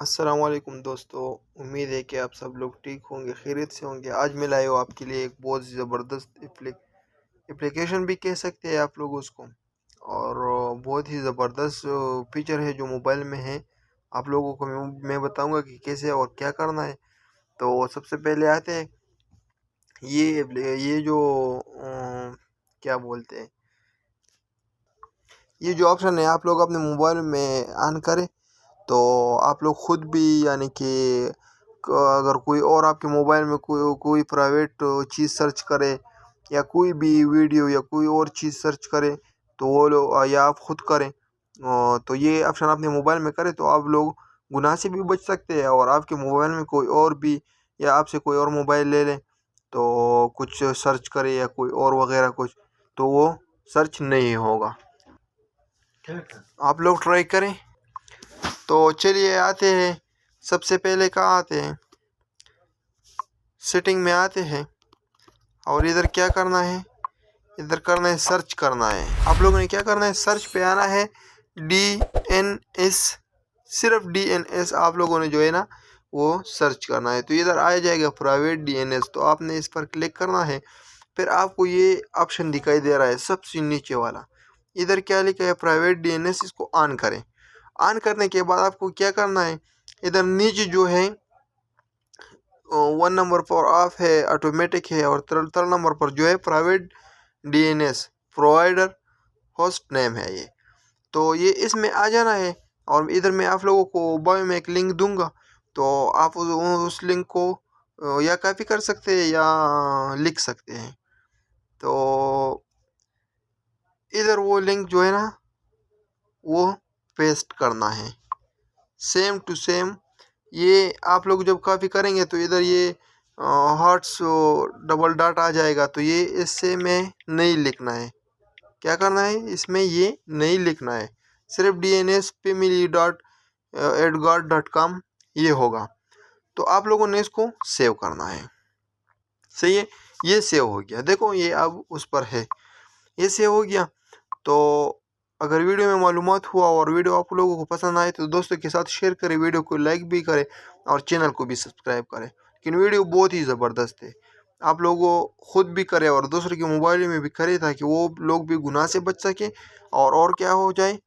अस्सलामुअलैकुम दोस्तों। उम्मीद है कि आप सब लोग ठीक होंगे, खैरियत से होंगे। आज मैं लाया हूँ आपके लिए एक बहुत ज़बरदस्त एप्लीकेशन भी कह सकते हैं आप लोग उसको, और बहुत ही ज़बरदस्त फीचर है जो मोबाइल में है। आप लोगों को मैं बताऊंगा कि कैसे और क्या करना है। तो सबसे पहले आते हैं ये जो क्या बोलते हैं, ये जो ऑप्शन है आप लोग अपने मोबाइल में ऑन करें तो आप लोग खुद भी, यानी कि अगर कोई और आपके मोबाइल में कोई प्राइवेट चीज़ सर्च करे या कोई भी वीडियो या कोई और चीज़ सर्च करे तो वो लोग, या आप खुद करें तो ये ऑप्शन अपने मोबाइल में करें तो आप लोग गुनाह से भी बच सकते हैं। और आपके मोबाइल में कोई और भी, या आपसे कोई और मोबाइल ले लें तो कुछ सर्च करे या कोई और वगैरह कुछ, तो वो सर्च नहीं होगा। आप लोग ट्राई करें। तो चलिए आते हैं, सबसे पहले कहाँ आते हैं, सेटिंग में आते हैं। और इधर क्या करना है, इधर करना है सर्च करना है। आप लोगों ने क्या करना है, सर्च पे आना है DNS, सिर्फ DNS आप लोगों ने जो है ना वो सर्च करना है। तो इधर आ जाएगा प्राइवेट DNS, तो आपने इस पर क्लिक करना है। फिर आपको ये ऑप्शन दिखाई दे रहा है सबसे नीचे वाला, इधर क्या लिखा है प्राइवेट DNS, इसको ऑन करें। ऑन करने के बाद आपको क्या करना है, इधर नीचे जो है 1 नंबर पर ऑफ है, ऑटोमेटिक है, और थर्ड नंबर पर जो है private DNS provider host name है ये। तो ये इसमें आ जाना है। और इधर मैं आप लोगों को बायो में एक लिंक दूंगा, तो आप उस लिंक को या कॉपी कर सकते हैं या लिख सकते हैं। तो इधर वो लिंक जो है ना वो पेस्ट करना है, सेम टू सेम। ये आप लोग जब कॉपी करेंगे तो इधर ये हार्ट्स डबल डॉट आ जाएगा, तो ये इससे में नहीं लिखना है। क्या करना है, इसमें ये नहीं लिखना है, सिर्फ DNS family.edgard.com ये होगा। तो आप लोगों ने इसको सेव करना है। सही है, ये सेव हो गया। देखो ये अब उस पर है, ये सेव हो गया। तो अगर वीडियो में मालूमात हुआ और वीडियो आप लोगों को पसंद आए तो दोस्तों के साथ शेयर करें, वीडियो को लाइक भी करें और चैनल को भी सब्सक्राइब करें। लेकिन वीडियो बहुत ही ज़बरदस्त है, आप लोगों खुद भी करें और दूसरे के मोबाइल में भी करें ताकि वो लोग भी गुनाह से बच सके। और क्या हो जाए,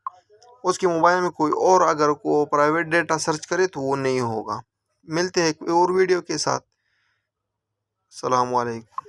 उसके मोबाइल में कोई और अगर को प्राइवेट डेटा सर्च करे तो वो नहीं होगा। मिलते हैं एक और वीडियो के साथ। अस्सलाम वालेकुम।